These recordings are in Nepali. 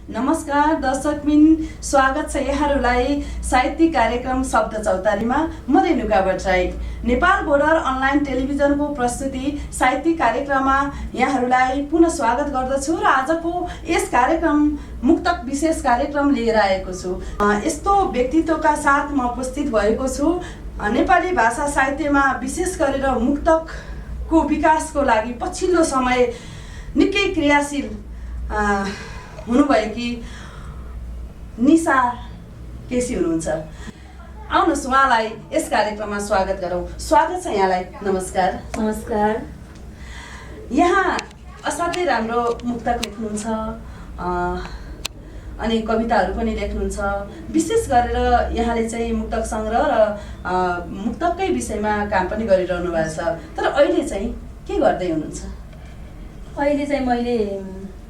नमस्कार दर्शकबिन, स्वागत छ यहाँहरूलाई साहित्यिक कार्यक्रम शब्द चौतारीमा। म रेणुका भट्टराई नेपाल बोर्डर अनलाइन टेलिभिजनको प्रस्तुति साहित्यिक कार्यक्रममा यहाँहरूलाई पुनः स्वागत गर्दछु र आजको यस कार्यक्रम मुक्तक विशेष कार्यक्रम लिएर आएको छु। यस्तो व्यक्तित्वका साथ म उपस्थित भएको छु। नेपाली भाषा साहित्यमा विशेष गरेर मुक्तकको विकासको लागि पछिल्लो समय निकै क्रियाशील हुनुभएकी निशा केसी हुनुहुन्छ। आउनुहोस् उहाँलाई यस कार्यक्रममा स्वागत गरौँ। स्वागत छ यहाँलाई। नमस्कार। नमस्कार। यहाँ असाध्यै राम्रो मुक्तक लेख्नुहुन्छ अनि कविताहरू पनि लेख्नुहुन्छ। विशेष गरेर यहाँले चाहिँ मुक्तक सङ्ग्रह र मुक्तकै विषयमा काम पनि गरिरहनु भएको छ। तर अहिले चाहिँ के गर्दै हुनुहुन्छ? अहिले चाहिँ मैले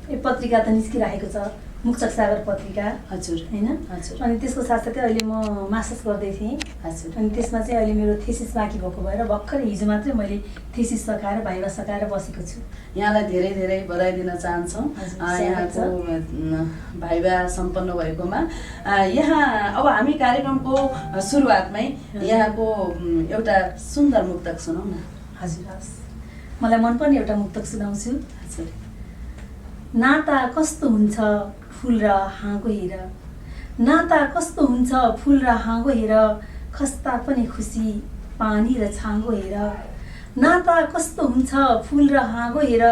पत्रिका त निस्किरहेको छ, मुक्तक सागर पत्रिका। हजुर। हैन? हजुर। अनि त्यसको साथसाथै अहिले म मास्टर्स गर्दै थिएँ। हजुर। अनि त्यसमा चाहिँ अहिले मेरो थेसिस बाँकी भएको भएर भर्खर हिजो मात्रै मैले थेसिस सकाएर भाइभा सकाएर बसेको छु। यहाँलाई धेरै धेरै बधाई दिन चाहन्छौँ यहाँको भाइभा सम्पन्न भएकोमा। यहाँ अब हामी कार्यक्रमको सुरुवातमै यहाँको एउटा सुन्दर मुक्तक सुनौँ न। हजुर, हस्। मलाई मनपर्ने एउटा मुक्तक सुनाउँछु। हजुर। नाता कस्तो हुन्छ फुल र हाँगो हेर, नाता कस्तो हुन्छ फुल र हाँगो हेर, खस्ता पनि खुसी पानी र छाँगो हेर, नाता कस्तो हुन्छ फुल र हाँगो हेर,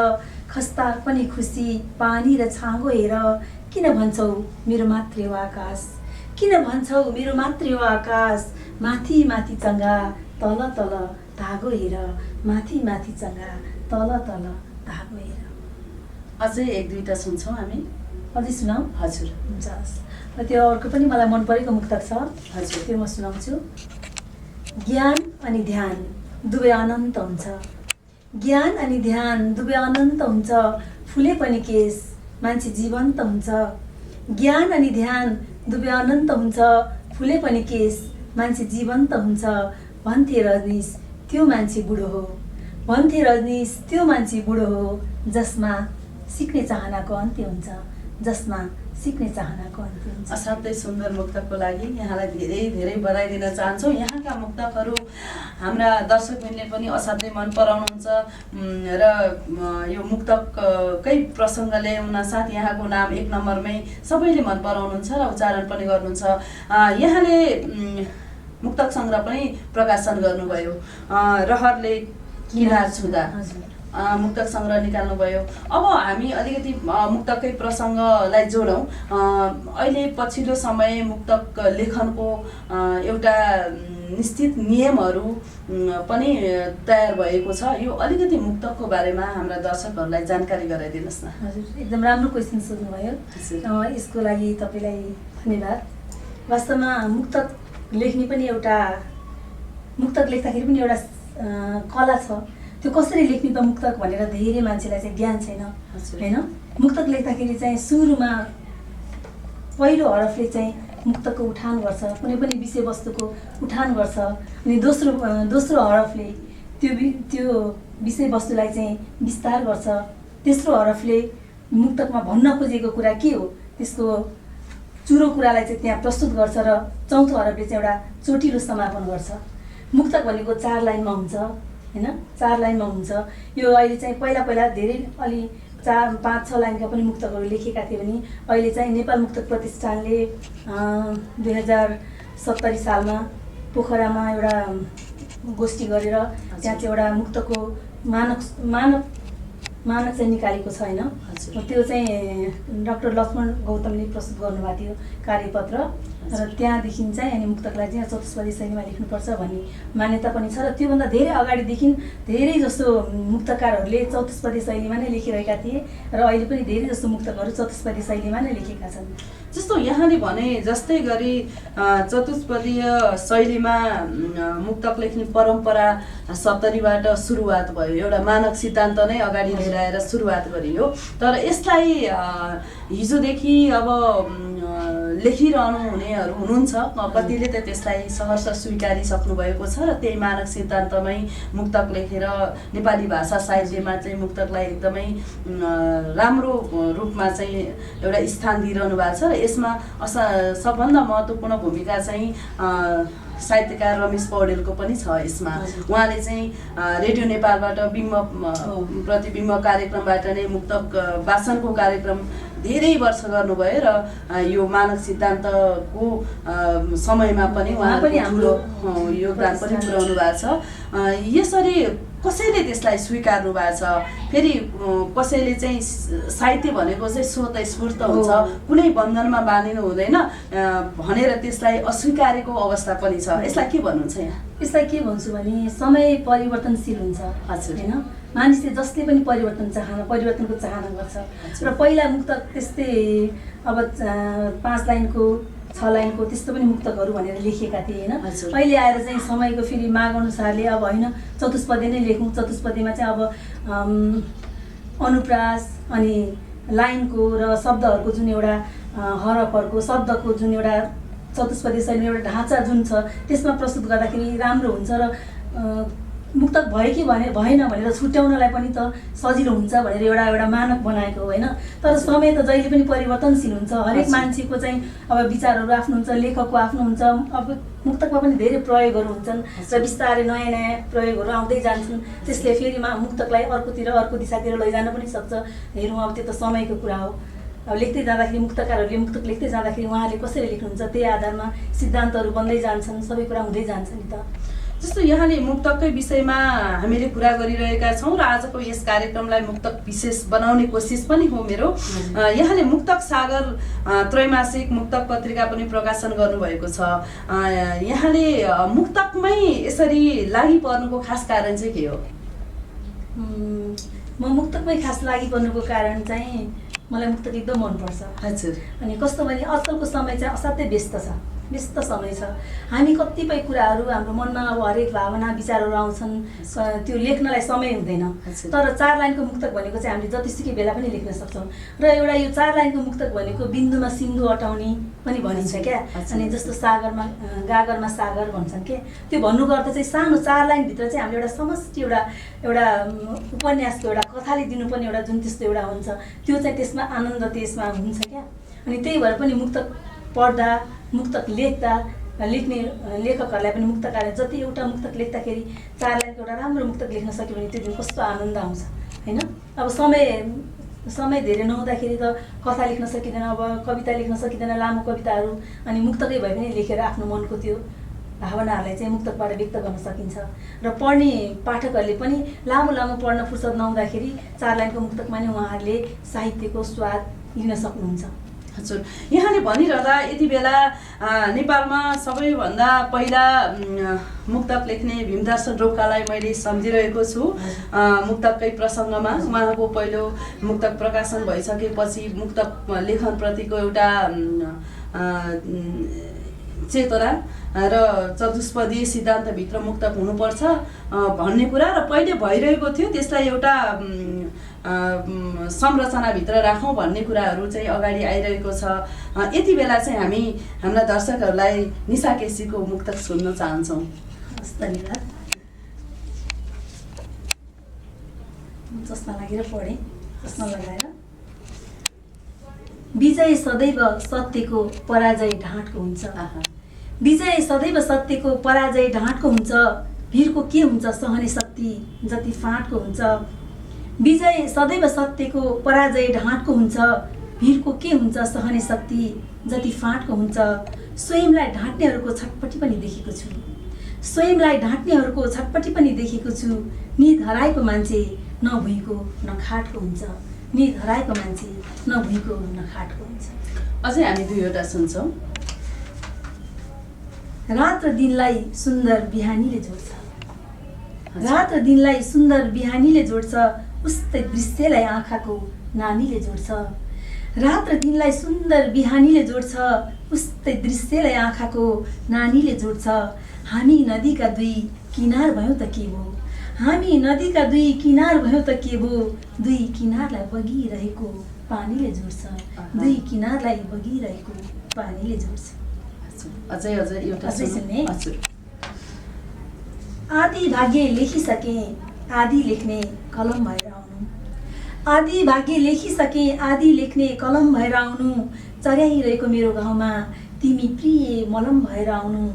खस्ता पनि खुसी पानी र छाँगो हेर, किन भन्छौ मेरो मात्रै हो आकाश, किन भन्छौ मेरो मात्रै हो आकाश, माथि माथि चङ्गा तल तल धागो हेर, माथि माथि चङ्गा तल तल धागो हेर। अझै एक दुईवटा सुन्छौँ हामी। अझै सुनाऊ? हजुर। हुन्छ, हस्। र त्यो अर्को पनि मलाई मन परेको मुक्तक छ। हजुर। त्यो म सुनाउँछु। ज्ञान अनि ध्यान दुवै अनन्त हुन्छ, ज्ञान अनि ध्यान दुवै अनन्त हुन्छ, फुले पनि केस मान्छे जीवन्त हुन्छ, ज्ञान अनि ध्यान दुवै अनन्त हुन्छ, फुले पनि केस मान्छे जीवन्त हुन्छ, भन्थे रजनीश त्यो मान्छे बुढो हो, भन्थे रजनीश त्यो मान्छे बुढो हो, जसमा सिक्ने चाहनाको अन्त्य हुन्छ, जसमा सिक्ने चाहनाको अन्त्य हुन्छ। असाध्यै सुन्दर मुक्तकको लागि यहाँलाई धेरै धेरै बधाई दिन चाहन्छौँ। यहाँका मुक्तकहरू हाम्रा दर्शकबिनले पनि असाध्यै मन पराउनुहुन्छ र यो मुक्तकै प्रसङ्ग ल्याउन साथ यहाँको नाम एक नम्बरमै सबैले मन पराउनुहुन्छ र उच्चारण पनि गर्नुहुन्छ। यहाँले मुक्तक सङ्ग्रह पनि प्रकाशन गर्नुभयो। रहरले किनार छुँदा मुक्तक सङ्ग्रह निकाल्नुभयो। अब हामी अलिकति मुक्तकै प्रसङ्गलाई जोडौँ। अहिले पछिल्लो समय मुक्तक लेखनको एउटा निश्चित नियमहरू पनि तयार भएको छ। यो अलिकति मुक्तकको बारेमा हाम्रा दर्शकहरूलाई जानकारी गराइदिनुहोस् न। हजुर, एकदम राम्रो क्वेसन सोध्नुभयो। यसको लागि तपाईँलाई धन्यवाद। वास्तवमा मुक्तक लेख्ने पनि एउटा, मुक्तक लेख्दाखेरि पनि एउटा कला छ। त्यो कसरी लेख्ने त मुक्तक भनेर धेरै मान्छेलाई चाहिँ ज्ञान छैन, होइन? मुक्तक लेख्दाखेरि चाहिँ सुरुमा पहिलो हरफले चाहिँ मुक्तकको उठान गर्छ, कुनै पनि विषयवस्तुको उठान गर्छ, अनि दोस्रो हरफले त्यो विषयवस्तुलाई चाहिँ विस्तार गर्छ, तेस्रो हरफले मुक्तकमा भन्न खोजेको कुरा के हो त्यसको चुरो कुरालाई चाहिँ त्यहाँ प्रस्तुत गर्छ, र चौथो हरफले चाहिँ एउटा चोटिलो समापन गर्छ। मुक्तक भनेको 4 लाइनमा हुन्छ, हैन? 4 लाइनमा हुन्छ। यो अहिले चाहिँ पहिला धेरै अलि 4-5-6 लाइनका पनि मुक्तकहरू लेखेका थिए भने अहिले चाहिँ नेपाल मुक्तक प्रतिष्ठानले 2070 सालमा पोखरामा एउटा गोष्ठी गरेर त्यहाँ चाहिँ एउटा मुक्तकको मानक चाहिँ निकालेको छ, हैन? त्यो चाहिँ डाक्टर लक्ष्मण गौतमले प्रस्तुत गर्नुभएको थियो कार्यपत्र, र त्यहाँदेखि चाहिँ अनि मुक्तकलाई चाहिँ चतुष्पदी शैलीमा लेख्नुपर्छ भन्ने मान्यता पनि छ। र त्योभन्दा धेरै अगाडिदेखि धेरै जस्तो मुक्तकारहरूले चतुष्पदी शैलीमा नै लेखिरहेका थिए, र अहिले पनि धेरै जस्तो मुक्तकहरू चतुष्पदी शैलीमा नै लेखेका छन्। जस्तो यहाँले भने जस्तै गरी चतुष्पदीय शैलीमा मुक्तक लेख्ने परम्परा 70बाट सुरुवात भयो। एउटा मानक सिद्धान्त नै अगाडि लिएर आएर सुरुवात गरियो। तर यसलाई हिजोदेखि अब लेखिरहनु हुनेहरू हुनुहुन्छ, कतिले त त्यसलाई सहर्ष स्वीकारिसक्नु भएको छ र त्यही मानक सिद्धान्तमै मुक्तक लेखेर नेपाली भाषा साहित्यमा चाहिँ मुक्तकलाई एकदमै राम्रो रूपमा चाहिँ एउटा स्थान दिइरहनु भएको छ र यसमा सबभन्दा महत्त्वपूर्ण भूमिका चाहिँ साहित्यकार रमेश पौडेलको पनि छ यसमा। उहाँले चाहिँ रेडियो नेपालबाट प्रतिबिम्ब कार्यक्रमबाट नै मुक्तक वाचनको कार्यक्रम धेरै वर्ष गर्नुभयो र यो मानक सिद्धान्तको समयमा पनि उहाँ पनि हाम्रो योगदान पनि पुर्याउनु भएको छ। यसरी कसैले त्यसलाई स्वीकार्नु भएको छ, फेरि कसैले चाहिँ साहित्य भनेको चाहिँ स्वतस्फूर्त हुन्छ, कुनै बन्धनमा बाँधिनु हुँदैन भनेर त्यसलाई अस्वीकारेको अवस्था पनि छ। यसलाई के भन्नुहुन्छ यहाँ? यसलाई के भन्छु भने समय परिवर्तनशील हुन्छ होइन, मानिसले जसले पनि परिवर्तनको चाहना गर्छ र पहिला मुक्तक त्यस्तै अब 5 लाइनको 6 लाइनको त्यस्तो पनि मुक्तकहरू भनेर लेखिएका थिए होइन। अहिले आएर चाहिँ समयको फेरि माग अनुसारले अब होइन चतुष्पदी नै लेखौँ, चतुष्पदीमा चाहिँ अब अनुप्रास अनि लाइनको र शब्दहरूको जुन एउटा हरफहरूको शब्दको जुन एउटा चतुष्पदी शैली एउटा ढाँचा जुन छ त्यसमा प्रस्तुत गर्दाखेरि राम्रो हुन्छ र मुक्तक भयो कि भएन भनेर छुट्याउनलाई पनि त सजिलो हुन्छ भनेर एउटा मानक बनाएको हो होइन। तर समय त जहिले पनि परिवर्तनशील हुन्छ, हरेक मान्छेको चाहिँ अब विचारहरू आफ्नो हुन्छ, लेखकको आफ्नो हुन्छ। अब मुक्तकमा पनि धेरै प्रयोगहरू हुन्छन् र बिस्तारै नयाँ नयाँ प्रयोगहरू आउँदै जान्छन्, त्यसले फेरि मुक्तकलाई अर्को दिशातिर लैजान पनि सक्छ। हेरौँ अब त्यो त समयको कुरा हो। अब लेख्दै जाँदाखेरि मुक्तकारहरूले मुक्तक लेख्दै जाँदाखेरि उहाँहरूले कसरी लेख्नुहुन्छ त्यही आधारमा सिद्धान्तहरू बन्दै जान्छन्, सबै कुरा हुँदै जान्छ नि त। जस्तो यहाँले मुक्तककै विषयमा हामीले कुरा गरिरहेका छौँ र आजको यस कार्यक्रमलाई मुक्तक विशेष बनाउने कोसिस पनि हो मेरो। यहाँले मुक्तक सागर त्रैमासिक मुक्तक पत्रिका पनि प्रकाशन गर्नुभएको छ। यहाँले मुक्तकमै यसरी लागि पर्नुको खास कारण चाहिँ के हो? म मुक्तकमै खास लागि पर्नुको कारण चाहिँ मलाई मुक्तक एकदम मनपर्छ। हजुर। अनि कस्तो भने आजकलको समय चाहिँ असाध्यै व्यस्त समय छ। हामी कतिपय कुराहरू हाम्रो मनमा अब हरेक भावना विचारहरू आउँछन्, त्यो लेख्नलाई समय हुँदैन। तर 4 लाइनको मुक्तक भनेको चाहिँ हामीले जतिसुकै बेला पनि लेख्न सक्छौँ र एउटा यो 4 लाइनको मुक्तक भनेको बिन्दुमा सिन्धु अटाउने पनि भनिन्छ क्या। अनि जस्तो गागरमा सागर भन्छन् के, त्यो भन्नुको अर्थ चाहिँ सानो 4 लाइनभित्र चाहिँ हामीले एउटा समष्टि एउटा उपन्यासको एउटा कथाले दिनुपर्ने एउटा जुन त्यस्तो एउटा हुन्छ त्यो चाहिँ त्यसमा आनन्द त्यसमा हुन्छ क्या। अनि त्यही भएर पनि मुक्तक पढ्दा मुक्तक लेख्दा लेख्ने लेखकहरूलाई पनि मुक्तकारले जति एउटा मुक्तक लेख्दाखेरि 4 लाइनको एउटा राम्रो मुक्तक लेख्न सक्यो भने त्यो दिन कस्तो आनन्द आउँछ होइन। अब समय धेरै नहुँदाखेरि त कथा लेख्न सकिँदैन, अब कविता लेख्न सकिँदैन, लामो कविताहरू। अनि मुक्तकै भए पनि लेखेर आफ्नो मनको त्यो भावनाहरूलाई चाहिँ मुक्तकबाट व्यक्त गर्न सकिन्छ र पढ्ने पाठकहरूले पनि लामो पढ्न फुर्सद नहुँदाखेरि 4 लाइनको मुक्तकमा नै उहाँहरूले साहित्यको स्वाद लिन सक्नुहुन्छ। हजुर, यहाँले भनिरहँदा यति बेला नेपालमा सबैभन्दा पहिला मुक्तक लेख्ने भीमदर्शन रोकालाई मैले सम्झिरहेको छु। मुक्तकै प्रसङ्गमा उहाँको पहिलो मुक्तक प्रकाशन भइसकेपछि मुक्तक लेखनप्रतिको एउटा चेतना र चतुष्पदी सिद्धान्तभित्र मुक्तक हुनुपर्छ भन्ने कुरा र पहिले भइरहेको थियो, त्यसलाई एउटा संरचनाभित्र राखौँ भन्ने कुराहरू चाहिँ अगाडि आइरहेको छ। यति बेला चाहिँ हामी हाम्रा दर्शकहरूलाई निशा केसीको मुक्तक सुन्न चाहन्छौँ। धन्यवाद। चस्मा लागेर पढेँ, चस्मा लगाएर। विजय सदैव सत्यको पराजय ढाँटको हुन्छ। विजय सदैव सत्यको पराजय ढाँटको हुन्छ। भिरको के हुन्छ सहने शक्ति जति फाँटको हुन्छ। विजय सदैव सत्यको पराजय ढाँटको हुन्छ। भिरको के हुन्छ सहने शक्ति जति फाँटको हुन्छ। स्वयंलाई ढाँट्नेहरूको छटपटी पनि देखेको छु। स्वयंलाई ढाँट्नेहरूको छटपटी पनि देखेको छु। निद हराएको मान्छे न भुइँको न खाटको हुन्छ। निद हराएको मान्छे न भुइँको न खाटको हुन्छ। अझै हामी 2वटा सुन्छौँ। रात र दिनलाई सुन्दर बिहानीले जोड्छ। रात र दिनलाई सुन्दर बिहानीले जोड्छ। उस्तै दृश्यलाई आँखाको नानीले जोड्छ। रात र दिनलाई सुन्दर बिहानीले जोड्छ। उस्तै दृश्यलाई आँखाको नानीले जोड्छ। हामी नदीका 2 किनार भयौँ त के भो। हामी नदीका 2 किनार भयौँ त के भो। 2 किनारलाई बगिरहेको पानीले जोड्छ, दुई किनारलाई बगिरहेको पानीले जोड्छ। अझै एउटा सुन्ने। हजुर। आदि भाग्य लेखिसके आदि लेख्ने कलम भएर आउनु, आदि भाग्य लेखिसके आदि लेख्ने कलम भएर आउनु, चर्याइरहेको मेरो गाउँमा तिमी प्रिय मलम भएर आउनु,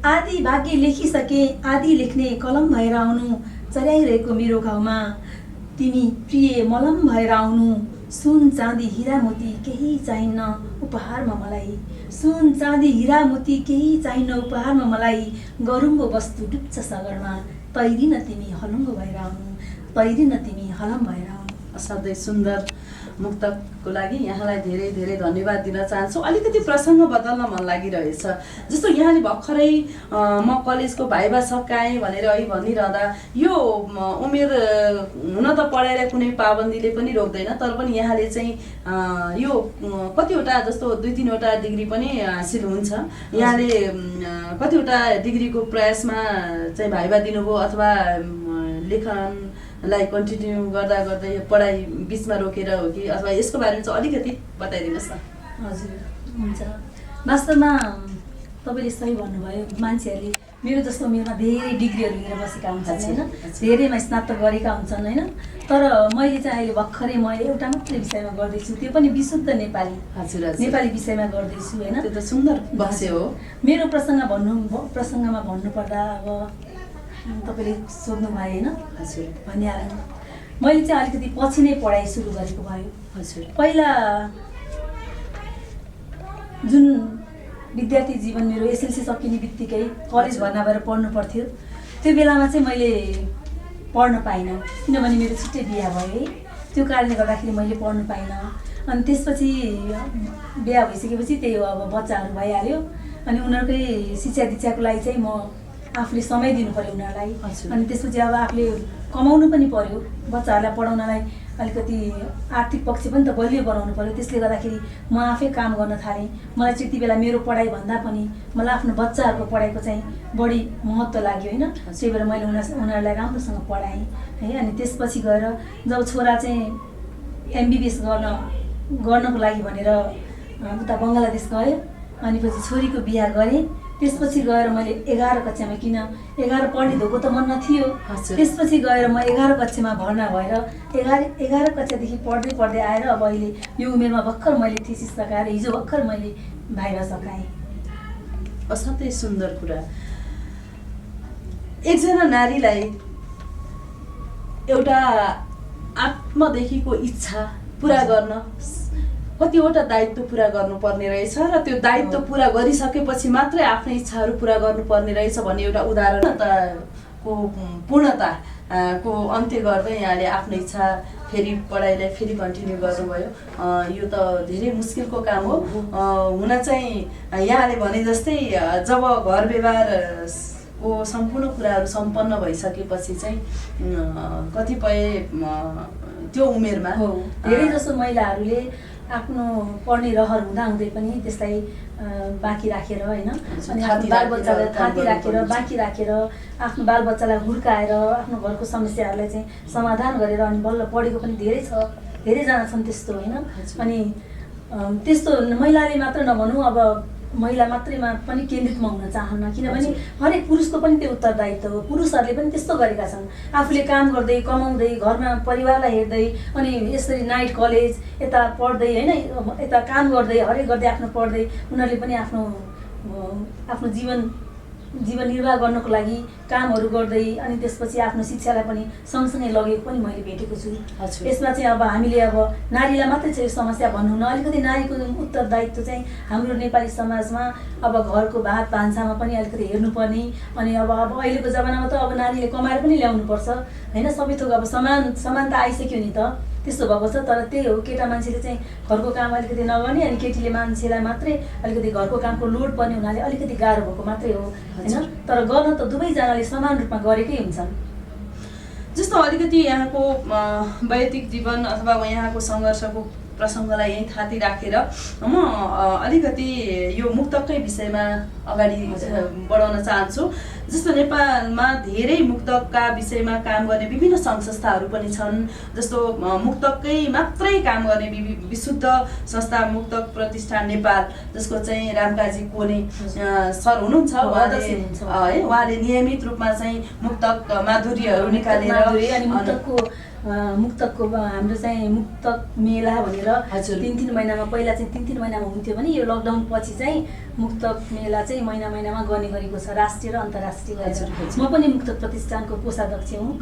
आदि भाग्य लेखिसके आदि लेख्ने कलम भएर आउनु, चर्याइरहेको मेरो गाउँमा तिमी प्रिय मलम भएर आउनु, सुन चाँदी हिरा मोती केही चाहिन्न उपहारमा मलाई, सुन चाँदी हिरा मोती केही चाहिन्न उपहारमा मलाई, गरुङको वस्तु डुब्छ सागरमा, तैरिन तिमी हलुङ्गो भएर आउनु, तैरिन तिमी हलम भएर आउनु। असाध्यै सुन्दर मुक्तकको लागि यहाँलाई धेरै धेरै धन्यवाद दिन चाहन्छु। अलिकति प्रसङ्ग बदल्न मन लागिरहेछ। जस्तो यहाँले भर्खरै म कलेजको भाइभा सकाएँ भनेर है भनिरहँदा यो उमेर हुन त पढाइलाई कुनै पाबन्दीले पनि रोक्दैन, तर पनि यहाँले चाहिँ यो कतिवटा जस्तो 2-3वटा डिग्री पनि हासिल हुन्छ। यहाँले कतिवटा डिग्रीको प्रयासमा चाहिँ भाइभा दिनुभयो अथवा लेखनलाई कन्टिन्यू गर्दा गर्दै पढाइ बिचमा रोकेर हो कि, अथवा यसको बारेमा चाहिँ अलिकति बताइदिनुहोस् न। हजुर हुन्छ। वास्तवमा तपाईँले सही भन्नुभयो। मान्छेहरूले मेरो जस्तो उमेरमा धेरै डिग्रीहरू लिएर बसेका हुन्छन् होइन, धेरैमा स्नातक गरेका हुन्छन् होइन, तर मैले चाहिँ अहिले भर्खरै मैले एउटा मात्रै विषयमा गर्दैछु, त्यो पनि विशुद्ध नेपाली। हजुर नेपाली विषयमा गर्दैछु होइन। त्यो त सुन्दर विषय हो। मेरो प्रसङ्गमा भन्नुपर्दा अब तपाईँले सोध्नु भयो होइन, हजुर भनिहाल्नु। मैले चाहिँ अलिकति पछि नै पढाइ सुरु गरेको भयो। हजुर पहिला जुन विद्यार्थी जीवन मेरो एसएलसी सकिने बित्तिकै कलेज भर्ना भएर पढ्नु पर्थ्यो, त्यो बेलामा चाहिँ मैले पढ्न पाइनँ, किनभने मेरो छिट्टै बिहा भयो है, त्यो कारणले गर्दाखेरि मैले पढ्नु पाइनँ। अनि त्यसपछि बिहा भइसकेपछि त्यही हो, अब बच्चाहरू भइहाल्यो, अनि उनीहरूकै शिक्षा दीक्षाको लागि चाहिँ म आफूले समय दिनु पर्यो उनीहरूलाई। अनि त्यसपछि अब आफूले कमाउनु पनि पर्यो, बच्चाहरूलाई पढाउनलाई अलिकति आर्थिक पक्ष पनि त बलियो बनाउनु पर्यो। त्यसले गर्दाखेरि म आफै काम गर्न थालेँ। मलाई त्यति बेला मेरो पढाइभन्दा पनि मलाई आफ्नो बच्चाहरूको पढाइको चाहिँ बढी महत्त्व लाग्यो होइन, त्यही भएर मैले उनीहरूलाई राम्रोसँग पढाएँ है। अनि त्यसपछि गएर जब छोरा चाहिँ एमबिबिएस गर्नको लागि भनेर उता बङ्गलादेश गयो, अनि पछि छोरीको बिहा गरेँ। त्यसपछि गएर मैले 11 कक्षामा, किन 11 पढ्ने धोको त मन नथियो, त्यसपछि गएर म 11 कक्षामा भर्ना भएर 11 कक्षादेखि पढ्दै आएर अब अहिले यो उमेरमा भर्खर मैले थेसिस सकाएर हिजो भर्खर मैले भाइभा सकाएँ। असाध्यै सुन्दर कुरा। एकजना नारीलाई एउटा आत्मदेखिको इच्छा पुरा गर्न कतिवटा दायित्व पुरा गर्नुपर्ने रहेछ र त्यो दायित्व पुरा गरिसकेपछि मात्रै आफ्नो इच्छाहरू पुरा गर्नुपर्ने रहेछ भन्ने एउटा उदाहरणको पूर्णताको अन्त्य गर्दै यहाँले आफ्नो इच्छा फेरि पढाइलाई फेरि कन्टिन्यू गर्नुभयो। यो त धेरै मुस्किलको काम हो। हुन चाहिँ यहाँले भने जस्तै जब घर व्यवहारको सम्पूर्ण कुराहरू सम्पन्न भइसकेपछि चाहिँ कतिपय त्यो उमेरमा धेरै जसो महिलाहरूले आफ्नो पढ्ने रहर हुँदाहुँदै पनि त्यसलाई बाँकी राखेर होइन, अनि आफ्नो बालबच्चालाई थाती राखेर बाँकी राखेर आफ्नो बालबच्चालाई हुर्काएर आफ्नो घरको समस्याहरूलाई चाहिँ समाधान गरेर अनि बल्ल पढेको पनि धेरै छ, धेरैजना छन् त्यस्तो होइन। अनि त्यस्तो महिलाले मात्र नभनौँ, अब महिला मात्रैमा पनि केन्द्रितमा हुन चाहन्न, किनभने हरेक पुरुषको पनि त्यो उत्तरदायित्व हो। पुरुषहरूले पनि त्यस्तो गरेका छन्, आफूले काम गर्दै कमाउँदै घरमा परिवारलाई हेर्दै अनि यसरी नाइट कलेज यता पढ्दै होइन, यता काम गर्दै हरेक गर्दै आफ्नो पढ्दै उनीहरूले पनि आफ्नो जीवन निर्वाह गर्नको लागि कामहरू गर्दै अनि त्यसपछि आफ्नो शिक्षालाई पनि सँगसँगै लगेको पनि मैले भेटेको छु। यसमा चाहिँ अब हामीले अब नारीलाई मात्रै चाहिँ समस्या भन्नु न, अलिकति नारीको उत्तरदायित्व चाहिँ हाम्रो नेपाली समाजमा अब घरको भात भान्सामा पनि अलिकति हेर्नुपर्ने, अनि अब अहिलेको जमानामा त अब नारीले कमाएर पनि ल्याउनुपर्छ होइन, सबै थोक अब समानता आइसक्यो नि त, त्यस्तो भएको छ। तर त्यही हो, केटा मान्छेले चाहिँ घरको काम अलिकति नगर्ने, अनि केटीले मान्छेलाई मात्रै अलिकति घरको कामको लोड पर्ने हुनाले अलिकति गाह्रो भएको मात्रै हो होइन, तर गर्न त दुवैजनाले समान रूपमा गरेकै हुन्छन्। जस्तो अलिकति यहाँको वैयक्तिक जीवन अथवा यहाँको सङ्घर्षको प्रसङ्गलाई यहीँ थाती राखेर म अलिकति यो मुक्तकै विषयमा अगाडि बढाउन चाहन्छु। जस्तो नेपालमा धेरै मुक्तकका विषयमा काम गर्ने विभिन्न सङ्घ संस्थाहरू पनि छन्। जस्तो मुक्तकै मात्रै काम गर्ने विशुद्ध संस्था मुक्तक प्रतिष्ठान नेपाल, जसको चाहिँ रामकाजी कोने सर हुनुहुन्छ। उहाँले नियमित रूपमा चाहिँ मुक्तक माधुर्यहरू निकालेर अनि मुक्तकको हाम्रो चाहिँ मुक्तक मेला भनेर 3 महिनामा, पहिला चाहिँ 3 महिनामा हुन्थ्यो भने यो लकडाउन पछि चाहिँ मुक्तक मेला चाहिँ महिनामा गर्ने गरेको छ, राष्ट्रिय र अन्तर्राष्ट्रिय। म पनि मुक्तक प्रतिष्ठानको कोषाध्यक्ष हुँ।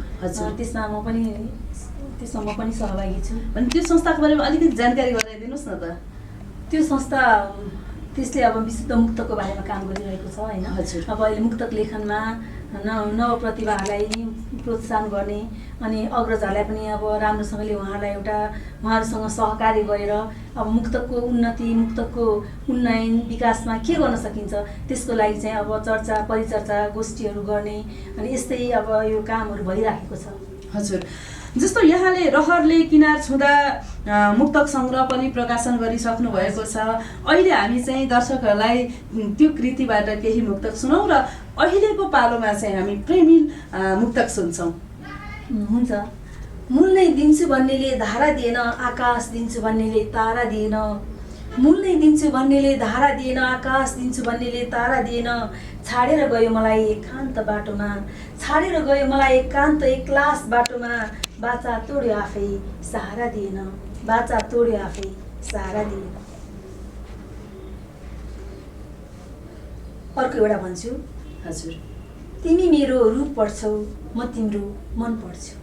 त्यसमा म पनि सहभागी छु। अनि त्यो संस्थाको बारेमा अलिकति जानकारी गराइदिनुहोस् न त। त्यो संस्था त्यसले अब विशुद्ध मुक्तकको बारेमा काम गरिरहेको छ होइन। अब अहिले मुक्तक लेखनमा नव प्रतिभाहरूलाई प्रोत्साहन गर्ने अनि अग्रजहरूलाई पनि अब राम्रोसँगले उहाँहरूसँग सहकार्य गरेर अब मुक्तकको उन्नति, मुक्तकको उन्नयन विकासमा के गर्न सकिन्छ त्यसको लागि चाहिँ अब चर्चा परिचर्चा गोष्ठीहरू गर्ने अनि यस्तै अब यो कामहरू भइराखेको छ। हजुर, जस्तो यहाँले रहरले किनार छुँदा मुक्तक सङ्ग्रह पनि प्रकाशन गरिसक्नु भएको छ। अहिले हामी चाहिँ दर्शकहरूलाई त्यो कृतिबाट केही मुक्तक सुनौँ र अहिलेको पालोमा चाहिँ हामी प्रेमिल मुक्तक सुन्छौँ। हुन्छ। मूल नै दिन्छु भन्नेले धारा दिएन, आकाश दिन्छु भन्नेले तारा दिएन। मूल नै दिन्छु भन्नेले धारा दिएन, आकाश दिन्छु भन्नेले तारा दिएन। छाडेर गयो मलाई एकान्त बाटोमा, छाडेर गयो मलाई एकान्त एक्लास बाटोमा। बाचा तोड्यो आफै सहारा दिएन, बाचा तोड्यो आफै सहारा दिएन। अर्को एउटा भन्छु। हजुर। तिमी मेरो रूप पढ्छौ, म तिम्रो मन पढ्छु।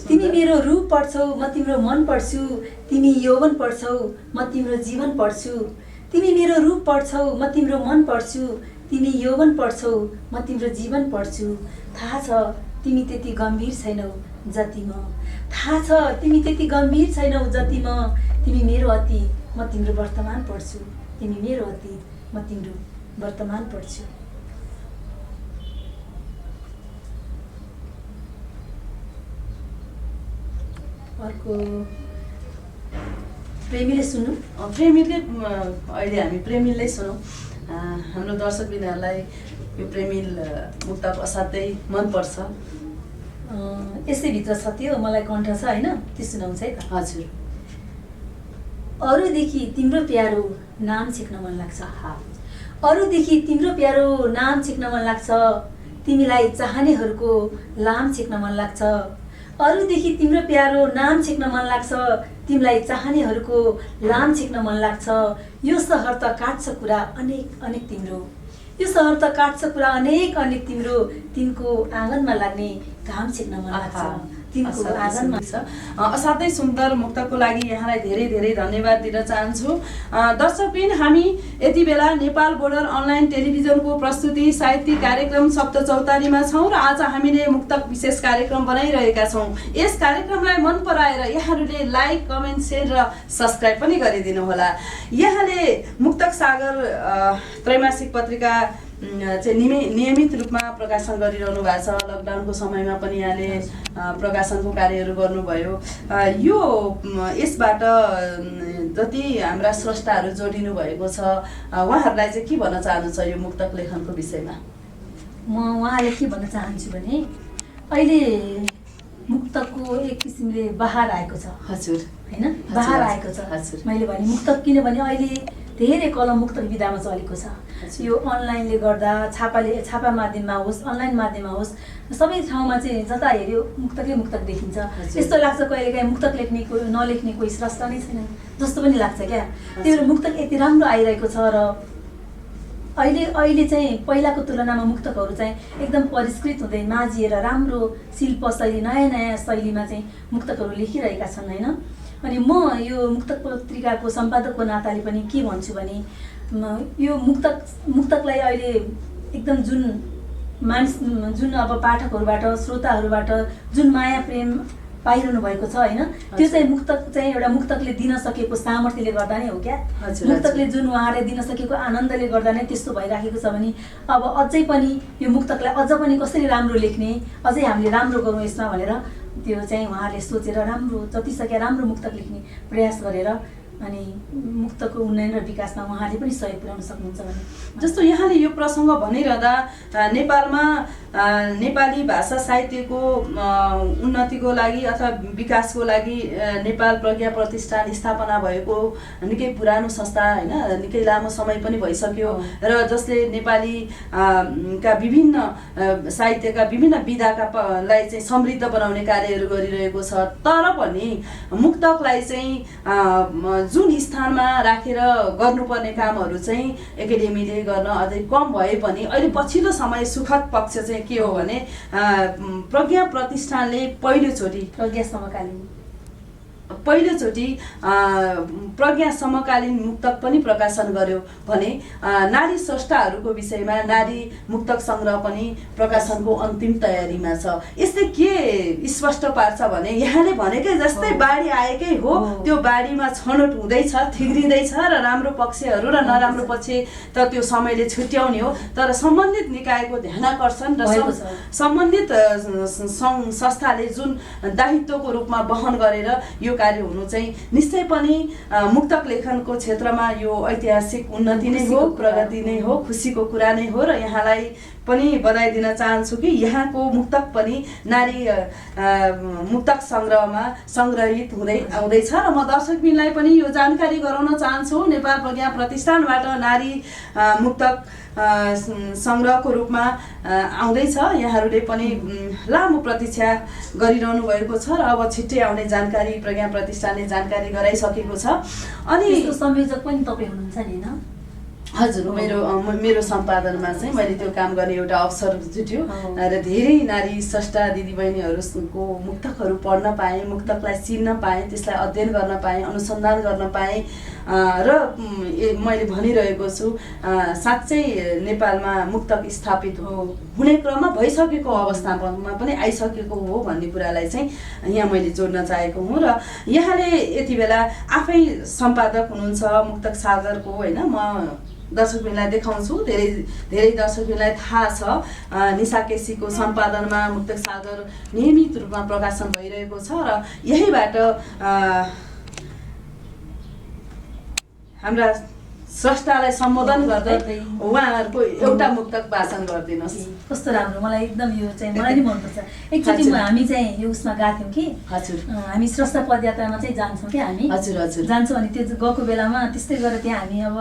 तिमी मेरो रूप पढ्छौ, म तिम्रो मन पढ्छु। तिमी यौवन पढ्छौ, म तिम्रो जीवन पढ्छु। तिमी मेरो रूप पढ्छौ, म तिम्रो मन पढ्छु। तिमी यौवन पढ्छौ, म तिम्रो जीवन पढ्छु। थाहा छ तिमी त्यति गम्भीर छैनौ जति म, थाहा छ तिमी त्यति गम्भीर छैनौ जति म। तिमी मेरो अति, म तिम्रो वर्तमान पढ्छु। तिमी मेरो अति, म तिम्रो वर्तमान पढ्छु। अर्को प्रेमीले सुन्नु। प्रेमीले अहिले हामी प्रेमीलाई सुनौँ। हाम्रो दर्शकबिनहरूलाई यो प्रेमिल मुक्तक असाध्यै मनपर्छ। यसै भित्र छ त्यो मलाई कण्ठ छ होइन, त्यो सुनाउँछ है त। हजुर। अरूदेखि तिम्रो प्यारो नाम छेक्न मन लाग्छ, अरूदेखि तिम्रो प्यारो नाम छेक्न मन लाग्छ। तिमीलाई चाहनेहरूको लाम छेक्न मन लाग्छ, अरूदेखि तिम्रो प्यारो नाम छेक्न मन लाग्छ। तिमीलाई चाहनेहरूको लाम छेक्न मन लाग्छ। यो सहर त काट्छ कुरा अनेक अनेक तिम्रो, यो सहर त काट्छ कुरा अनेक अनेक तिम्रो। तिनको आँगनमा लाग्ने घाम छेक्न मन लाग्छ, तिनको आँगनमा। असाध्यै सुन्दर मुक्तकको लागि यहाँलाई धेरै धेरै धन्यवाद दिन चाहन्छु। दर्शकबिन, हामी यति बेला नेपाल बोर्डर अनलाइन टेलिभिजनको प्रस्तुति साहित्यिक कार्यक्रम सप्त चौतारीमा छौँ र आज हामीले मुक्तक विशेष कार्यक्रम बनाइरहेका छौँ। यस कार्यक्रमलाई मन पराएर यहाँहरूले लाइक, कमेन्ट, सेयर र सब्सक्राइब पनि गरिदिनु होला। यहाँले मुक्तक सागर त्रैमासिक पत्रिका चाहिँ नियमित रूपमा प्रकाशन गरिरहनु भएको छ। लकडाउनको समयमा पनि यहाँले प्रकाशनको कार्यहरू गर्नुभयो। यो यसबाट जति हाम्रा स्रष्टाहरू जोडिनु भएको छ उहाँहरूलाई चाहिँ के भन्न चाहनुहुन्छ यो मुक्तक लेखनको विषयमा? म उहाँले के भन्न चाहन्छु भने अहिले मुक्तकको एक किसिमले बहार आएको छ। हजुर, होइन, बहार आएको छ। मैले भने मुक्तक किनभने अहिले धेरै कलम मुक्तक विधामा चलेको छ। यो अनलाइनले गर्दा छापा माध्यममा होस्, अनलाइन माध्यममा होस्, सबै ठाउँमा चाहिँ जता हेऱ्यो मुक्तकै मुक्तक देखिन्छ। यस्तो लाग्छ कहिलेकाहीँ मुक्तक लेख्ने नलेख्ने कोही स्रष्टा नै छैन जस्तो पनि लाग्छ क्या। त्यो मुक्तक यति राम्रो आइरहेको छ र अहिले चाहिँ पहिलाको तुलनामा मुक्तकहरू चाहिँ एकदम परिष्कृत हुँदै माझिएर राम्रो शिल्प शैली, नयाँ नयाँ शैलीमा चाहिँ मुक्तकहरू लेखिरहेका छन् होइन। अनि म यो मुक्तक पत्रिकाको सम्पादकको नाताले पनि के भन्छु भने यो मुक्तकलाई अहिले एकदम जुन अब पाठकहरूबाट, श्रोताहरूबाट जुन माया प्रेम पाइरहनु भएको छ होइन, त्यो चाहिँ मुक्तक चाहिँ एउटा मुक्तकले दिन सकेको सामर्थ्यले गर्दा नै हो क्या। मुक्तकले जुन उहाँले दिन सकेको आनन्दले गर्दा नै त्यस्तो भइराखेको छ भने अब अझै पनि यो मुक्तकलाई अझ पनि कसरी राम्रो लेख्ने, अझै हामीले राम्रो गरौँ यसमा भनेर त्यो चाहिँ उहाँहरूले सोचेर राम्रो जति सके राम्रो मुक्तक लेख्ने प्रयास गरेर अनि मुक्तको उन्नयन र विकासमा उहाँले पनि सहयोग पुर्याउन सक्नुहुन्छ भने जस्तो यहाँले यो प्रसङ्ग भनिरहँदा नेपालमा नेपाली भाषा साहित्यको उन्नतिको लागि अथवा विकासको लागि नेपाल प्रज्ञा प्रतिष्ठान स्थापना भएको निकै पुरानो संस्था होइन, निकै लामो समय पनि भइसक्यो र जसले नेपाली का विभिन्न साहित्यका विभिन्न विधाकालाई चाहिँ समृद्ध बनाउने कार्यहरू गरिरहेको छ। तर पनि मुक्तकलाई चाहिँ जुन स्थानमा राखेर गर्नुपर्ने कामहरू चाहिँ एकाडेमीले गर्न अझै कम भए पनि अहिले पछिल्लो समय सुखद पक्ष चाहिँ के हो भने प्रज्ञा प्रतिष्ठानले पहिलोचोटि प्रज्ञा समकालीन मुक्तक पनि प्रकाशन गर्यो भने नारी स्रष्टाहरूको विषयमा नारी मुक्तक सङ्ग्रह पनि प्रकाशनको अन्तिम तयारीमा छ। यसले के स्पष्ट पार्छ भने यहाँले भनेकै जस्तै बाढी आएकै हो, त्यो बाढीमा छनौट हुँदैछ, थिग्रिँदैछ र राम्रो पक्षहरू र नराम्रो पक्ष त त्यो समयले छुट्याउने हो। तर सम्बन्धित निकायको ध्यानाकर्षण र सम्बन्धित संस्थाले जुन दायित्वको रूपमा वहन गरेर यो कार्य हुनु चाहिँ निश्चय पनि मुक्तक लेखनको क्षेत्रमा यो ऐतिहासिक उन्नति नै हो, प्रगति नै हो, खुसीको कुरा नै हो र यहाँलाई पनि बधाई दिन चाहन्छु कि यहाँको मुक्तक पनि नारी मुक्तक सङ्ग्रहमा सङ्ग्रहित हुँदै आउँदैछ र म दर्शकबिनलाई पनि यो जानकारी गराउन चाहन्छु नेपाल प्रज्ञा प्रतिष्ठानबाट नारी मुक्तक सङ्ग्रहको रूपमा आउँदैछ। यहाँहरूले पनि लामो प्रतीक्षा गरिरहनु भएको छ र अब छिट्टै आउने जानकारी प्रज्ञा प्रतिष्ठानले जानकारी गराइसकेको छ। अनि संयोजक पनि तपाईँ हुनुहुन्छ नि होइन? हजुर, मेरो सम्पादनमा चाहिँ मैले त्यो काम गर्ने एउटा अवसर जुट्यो र धेरै नारी स्रष्टा दिदीबहिनीहरूको मुक्तकहरू पढ्न पाएँ, मुक्तकलाई चिन्न पाएँ, त्यसलाई अध्ययन गर्न पाएँ, अनुसन्धान गर्न पाएँ र मैले भनिरहेको छु साँच्चै नेपालमा मुक्तक स्थापित हुने क्रममा भइसकेको अवस्थामा पनि आइसकेको हो भन्ने कुरालाई चाहिँ यहाँ मैले जोड्न चाहेको हुँ। र यहाँले यति बेला आफै सम्पादक हुनुहुन्छ मुक्तक सागरको होइन, म दर्शकबिनलाई देखाउँछु, धेरै दर्शकबिनलाई थाहा छ निशा केसीको सम्पादनमा मुक्तक सागर नियमित रूपमा प्रकाशन भइरहेको छ र यहीबाट हाम्रा स्रष्टालाई सम्बोधन गर्दै उहाँहरूको एउटा मुक्तक वाचन गरिदिनुहोस्। कस्तो राम्रो, मलाई एकदम यो चाहिँ मलाई नि मनपर्छ। एकचोटि हामी चाहिँ यो उसमा गएको थियौँ कि हजुर, हामी स्रष्टा पदयात्रामा चाहिँ जान्छौँ कि हामी जान्छौँ अनि त्यो गएको बेलामा त्यस्तै गरेर त्यहाँ हामी अब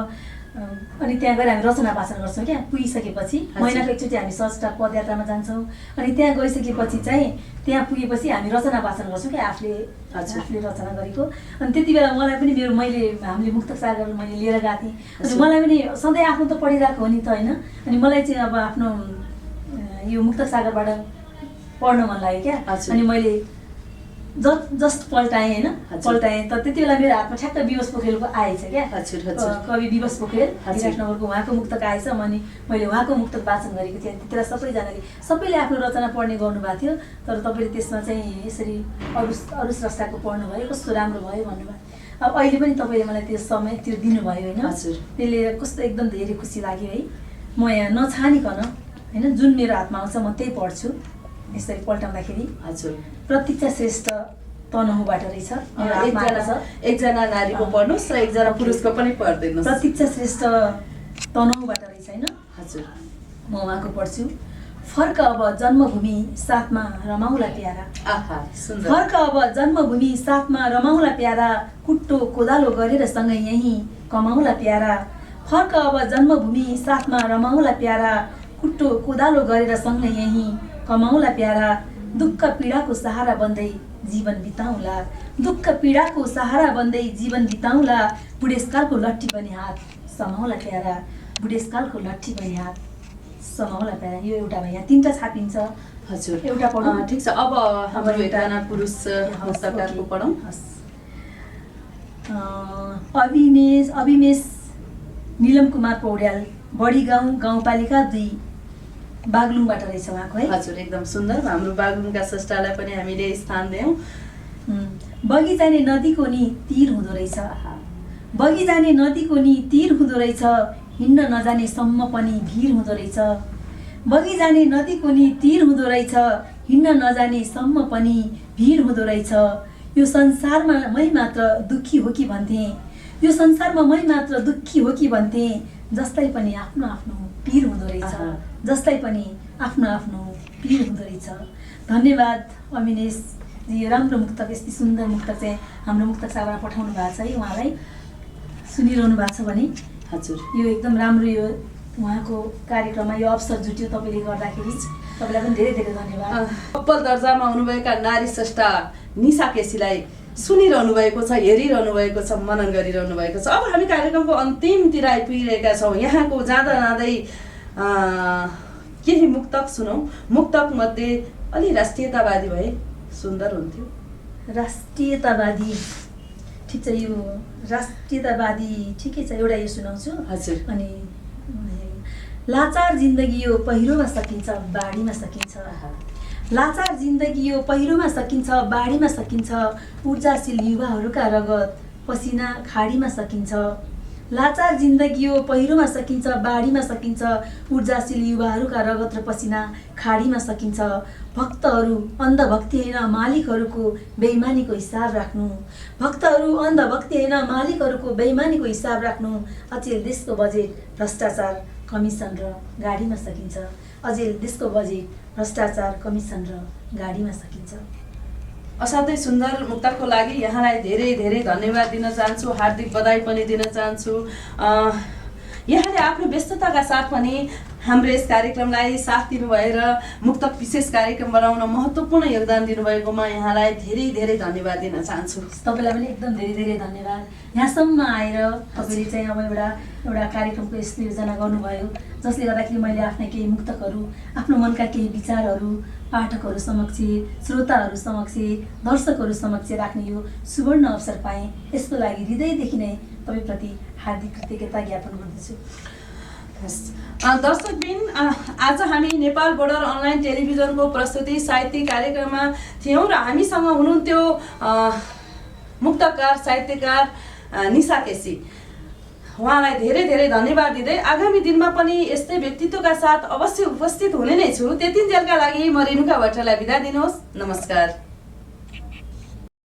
अनि त्यहाँ गएर हामी रचना वाचन गर्छौँ क्या। पुगिसकेपछि महिनाको एकचोटि हामी स्रष्टा पदयात्रामा जान्छौँ अनि त्यहाँ गइसकेपछि चाहिँ त्यहाँ पुगेपछि हामी रचना वाचन गर्छौँ क्या आफूले रचना गरेको। अनि त्यति बेला मलाई पनि हामीले मुक्तक सागर मैले लिएर गएको थिएँ। अनि मलाई पनि सधैँ आफ्नो त पढिरहेको हो नि त होइन, अनि मलाई चाहिँ अब आफ्नो यो मुक्तक सागरबाट पढ्न मन लाग्यो क्या। अनि मैले जस्ट पल्टाएँ होइन, पल्टाएँ त त्यति बेला मेरो हातमा ठ्याक्क विवश पोखरेलको आएछ क्या, कवि विवश पोखरेल विराटनगरको उहाँको मुक्तक आएछ। अनि मैले उहाँको मुक्तक वाचन गरेको थिएँ। त्यति बेला सबैले आफ्नो रचना पढ्ने गर्नुभएको थियो, तर तपाईँले त्यसमा चाहिँ यसरी अरू स्रष्टाको पढ्नुभयो, कस्तो राम्रो भयो भन्नुभयो। अब अहिले पनि तपाईँले मलाई त्यो समय त्यो दिनुभयो होइन, त्यसले कस्तो एकदम धेरै खुसी लाग्यो है। म यहाँ नछानिकन होइन जुन मेरो हातमा आउँछ म त्यही पढ्छु यसरी पल्टाउँदाखेरि। हजुर, प्रतीक्षा श्रेष्ठ तनहुबाट रहेछ, एकजना नारीको पढ्नुहोस् र एकजना पुरुषको पनि पढिदिनुहोस्। प्रतीक्षा श्रेष्ठ तनहुबाट रहेछ होइन। हजुर, म उहाँको पढ्छु। फर्क अब जन्मभूमि साथमा रमाउला प्यारा, फर्क अब जन्मभूमि साथमा रमाउला प्यारा, कुट्टो कोदालो गरेर सँगै यहीँ कमाउला प्यारा, फर्क अब जन्मभूमि साथमा रमाउला प्यारा, कुट्टो कोदालो गरेर सँगै यहीँ कमाउला प्यारा, दुःख पीडाको सहारा बन्दै जीवन बिताउला, दुःख पीडाको सहारा बन्दै जीवन बिताउला, बुढेसकालको लट्ठी बने हात समाउला प्यारा, बुढेसकालको लट्ठी बने हात समाउला प्यारा। यो एउटा भयो, यहाँ तिनवटा छापिन्छ। हजुर, एउटा पढौँ। ठिक छ, अब हाम्रो एकजना पुरुष मुक्तकारको पढौँ। अभिमेश निलम कुमार पौड्याल, बढीगाउँ गाउँपालिका 2 बागलुङबाट रहेछ उहाँको है। हजुर, एकदम सुन्दर। हाम्रो बागलुङका स्रष्टालाई पनि हामीले स्थान दियौँ। बगी जाने नदीको नि तीर हुँदो रहेछ, बगी जाने नदीको नि तीर हुँदो रहेछ, हिँड्न नजानेसम्म पनि भिर हुँदो रहेछ, बगी जाने नदीको नि तीर हुँदो रहेछ, हिँड्न नजानेसम्म पनि भिड हुँदो रहेछ। यो संसारमा मै मात्र दुःखी हो कि भन्थेँ, यो संसारमा मै मात्र दुःखी हो कि भन्थेँ, जसलाई पनि आफ्नो आफ्नो पीर हुँदो रहेछ, जसलाई पनि आफ्नो आफ्नो पीर हुँदो रहेछ। धन्यवाद अविनेश जी, यो राम्रो मुक्तक, यति सुन्दर मुक्तक चाहिँ हाम्रो मुक्तक सागरमा पठाउनु भएको छ है। उहाँलाई सुनिरहनु भएको छ भने हजुर, यो एकदम राम्रो, यो उहाँको कार्यक्रममा यो अवसर जुट्यो तपाईँले गर्दाखेरि तपाईँलाई पनि धेरै धेरै धन्यवाद। अब्बल दर्जामा हुनुभएका नारी स्रष्टा निशा केसीलाई सुनिरहनु भएको छ, हेरिरहनु भएको छ, मनन गरिरहनु भएको छ। अब हामी कार्यक्रमको अन्तिमतिर आइपुगिरहेका छौँ। यहाँको जाँदा जाँदै केही मुक्तक सुनौँ। मुक्तक मध्ये अलि राष्ट्रियतावादी भए सुन्दर हुन्थ्यो। राष्ट्रियतावादी, ठिक छ, यो राष्ट्रियतावादी ठिकै छ, एउटा यो सुनाउँछु। हजुर। अनि लाचार जिन्दगी यो पहिरोमा सकिन्छ, बाढीमा सकिन्छ। लाचार जिन्दगी यो पहिरोमा सकिन्छ, बाढीमा सकिन्छ। ऊर्जाशील युवाहरूका रगत पसिना खाडीमा सकिन्छ। लाचार जिन्दगी यो पहिरोमा सकिन्छ, बाढीमा सकिन्छ। ऊर्जाशील युवाहरूका रगत र पसिना खाडीमा सकिन्छ। भक्तहरू अन्धभक्ति होइन, मालिकहरूको बेइमानीको हिसाब राख्नु। भक्तहरू अन्धभक्ति होइन, मालिकहरूको बेइमानीको हिसाब राख्नु। अचेल देशको बजेट भ्रष्टाचार, कमिसन र गाडीमा सकिन्छ। अचेल देशको बजेट भ्रष्टाचार, कमिसन र गाडीमा सकिन्छ। असाध्यै सुन्दर मुक्तकको लागि यहाँलाई धेरै धेरै धन्यवाद दिन चाहन्छु, हार्दिक बधाई पनि दिन चाहन्छु। यहाँले आफ्नो व्यस्तताका साथ पनि हाम्रो यस कार्यक्रमलाई साथ दिनुभएर मुक्तक विशेष कार्यक्रम बनाउन महत्त्वपूर्ण योगदान दिनुभएकोमा यहाँलाई धेरै धेरै धन्यवाद दिन चाहन्छु। तपाईँलाई पनि एकदम धेरै धेरै धन्यवाद। यहाँसम्म आएर तपाईँले चाहिँ अब एउटा कार्यक्रमको यस्तो योजना गर्नुभयो, जसले गर्दाखेरि मैले आफ्ना केही मुक्तकहरू, आफ्नो मनका केही विचारहरू पाठकहरू समक्ष, श्रोताहरू समक्ष, दर्शकहरू समक्ष राख्ने यो सुवर्ण अवसर पाएँ। यसको लागि हृदयदेखि नै तपाईँप्रति हार्दिक कृतज्ञता ज्ञापन गर्दछु। दर्शकबिन, आज हामी नेपाल बोर्डर अनलाइन टेलिभिजनको प्रस्तुति साहित्यिक कार्यक्रममा थियौँ र हामीसँग हुनुहुन्थ्यो मुक्तकार साहित्यकार निशा केसी। उहाँलाई धेरै धेरै धन्यवाद दिँदै आगामी दिनमा पनि यस्तै व्यक्तित्वका साथ अवश्य उपस्थित हुने नै छु। त्यतिन्जेलका लागि म रेणुका भट्टराईलाई बिदा दिनुहोस्। नमस्कार।